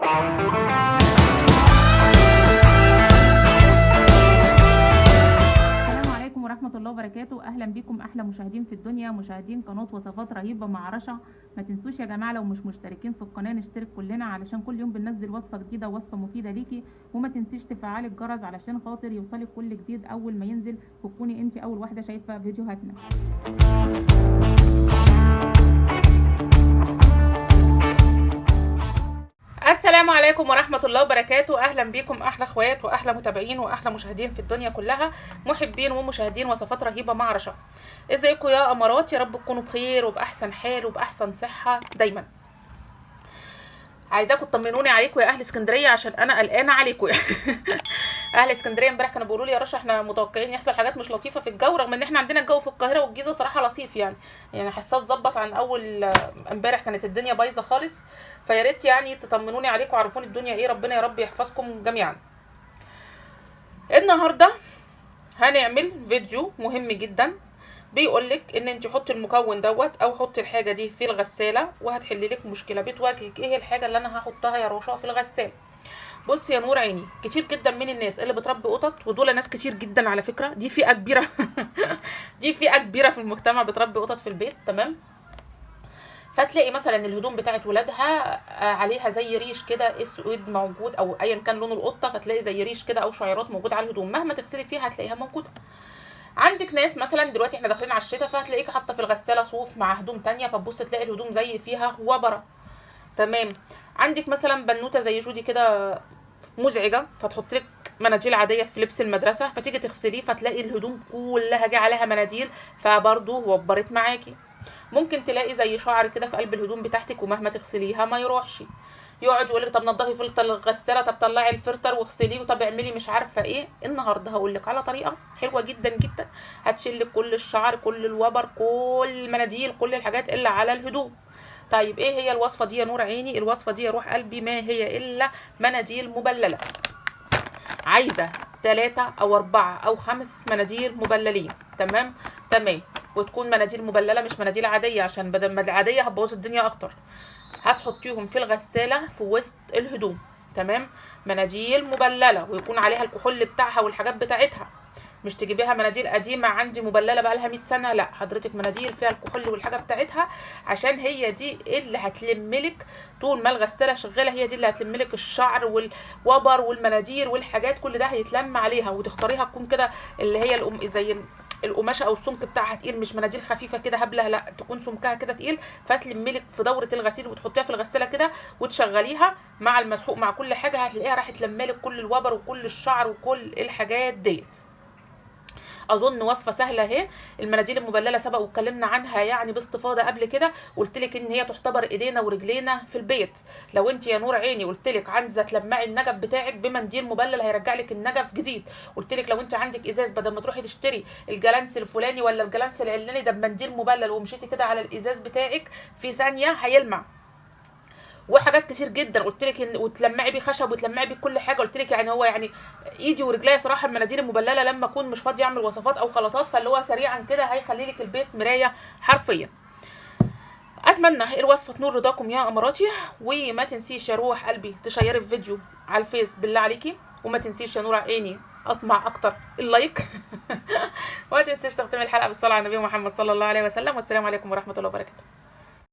السلام عليكم ورحمة الله وبركاته. أهلا بكم أحلى مشاهدين في الدنيا، مشاهدين قناة وصفات رهيبة مع رشا. ما تنسوش يا جماعة لو مش مشتركين في القناة نشترك كلنا علشان كل يوم بننزل وصفة جديدة ووصفة مفيدة ليكي. وما تنسيش تفعلي الجرس علشان خاطر يوصلك كل جديد أول ما ينزل، وتكوني انت أول واحدة شايفة فيديوهاتنا. السلام عليكم ورحمة الله وبركاته. أهلا بكم أحلى اخوات وأحلى متابعين وأحلى مشاهدين في الدنيا كلها، محبين ومشاهدين وصفات رهيبة مع رشا. ازيكم يا أمارات؟ يا رب تكونوا بخير وبأحسن حال وبأحسن صحة دايما. عايزاكم تطمنوني عليكم يا أهل اسكندرية عشان أنا قلقانة عليكم. أهل اسكندرية امبارح كانوا بيقولوا لي يا رشا احنا متوقعين يحصل حاجات مش لطيفة في الجو، رغم ان احنا عندنا الجو في القاهرة والجيزة صراحة لطيف يعني حاساه اتظبط عن أول امبارح، كانت الدنيا بايظة خالص. فيا ريت يعني تطمنوني عليكم وعرفوني الدنيا ايه، ربنا يا رب يحفظكم جميعا. النهارده هنعمل فيديو مهم جدا، بيقولك ان انت حطي المكون دوت او حطي الحاجه دي في الغساله وهتحل لك مشكله بتواجهك. ايه الحاجه اللي انا هحطها يا رشا في الغساله؟ بصي يا نور عيني، كتير جدا من الناس اللي بتربي قطط، ودول ناس كتير جدا على فكره، دي فئه كبيره. دي فئه كبيره في المجتمع بتربي قطط في البيت، تمام؟ فتلاقي مثلا الهدوم بتاعت ولادها عليها زي ريش كده اسود موجود، او ايا كان لون القطه، فتلاقي زي ريش كده او شعيرات موجود على الهدوم، مهما تغسلي فيها هتلاقيها موجوده. عندك ناس مثلا دلوقتي احنا داخلين على الشتاء، فهتلاقيك حاطه في الغساله صوف مع هدوم تانية، فتبص تلاقي الهدوم زي فيها وبره، تمام؟ عندك مثلا بنوته زي جودي كده مزعجه، فتحط لك مناديل عاديه في لبس المدرسه، فتيجي تغسليه فتلاقي الهدوم كلها جه عليها مناديل، فبرضه وبرت معاكي. ممكن تلاقي زي شعر كده في قلب الهدوم بتاعتك ومهما تغسليها ما يروحش، يقعد يقول لك طب نضفي فلتر الغساله، طب طلعي الفلتر واغسليه، وطب اعملي مش عارفه ايه. النهارده هقول لك على طريقه حلوه جدا جدا هتشيل لك كل الشعر، كل الوبر، كل المناديل، كل الحاجات اللي على الهدوم. طيب ايه هي الوصفه دي يا نور عيني؟ الوصفه دي يا روح قلبي ما هي الا مناديل مبلله. عايزه 3 أو 4 أو 5 مناديل مبللين، تمام؟ تمام. وتكون مناديل مبلله مش مناديل عاديه، عشان بدل ما العاديه هتبوظ الدنيا اكتر. هتحطيهم في الغساله في وسط الهدوم، تمام؟ مناديل مبلله ويكون عليها الكحول بتاعها والحاجات بتاعتها، مش تجيبيها مناديل قديمه عندي مبلله بقالها 100 سنه، لا، حضرتك مناديل فيها الكحول والحاجه بتاعتها، عشان هي دي اللي هتلملك طول ما الغساله شغاله، هي دي اللي هتلملك الشعر والوبر والمناديل والحاجات، كل ده هيتلم عليها. وتختاريها تكون كده اللي هي زي القماشه او السمك بتاعها تقيل، مش مناديل خفيفه كده هبله، لا، تكون سمكها كده تقيل، فتلملك في دوره الغسيل وتحطيها في الغساله كده وتشغليها مع المسحوق مع كل حاجه، هتلاقيها راحت لمالك كل الوبر وكل الشعر وكل الحاجات ديت. اظن وصفه سهله اهي. المناديل المبلله سبق واتكلمنا عنها يعني باستفاضه قبل كده، قلت لك ان هي تعتبر ايدينا ورجلينا في البيت. لو انت يا نور عيني قلت لك عايزه تلمعي النجف بتاعك بمنديل مبلل هيرجع لك النجف جديد. قلت لك لو انت عندك ازاز، بدل ما تروحي تشتري الجلانس الفلاني ولا الجلانس العلاني ده بمنديل مبلل ومشيتي كده على الازاز بتاعك في ثانيه هيلمع. وحاجات كتير جدا قلت لك وتلمعي بيه خشب وتلمعي بيه كل حاجه، قلت لك يعني هو يعني ايدي ورجليا صراحه المناديل المبلله لما اكون مش فاضيه اعمل وصفات او خلطات، فاللي هو سريعا كده هيخلي لك البيت مرايه حرفيا. اتمنى الوصفه تنور رضاكم يا اماراتي، وما تنسيش يا روح قلبي تشيري الفيديو على الفيس بالله عليكي، وما تنسيش يا نور عيني اطمع اكتر اللايك. وما تنسيش تختمي الحلقه بالصلاه على النبي محمد صلى الله عليه وسلم، والسلام عليكم ورحمه الله وبركاته.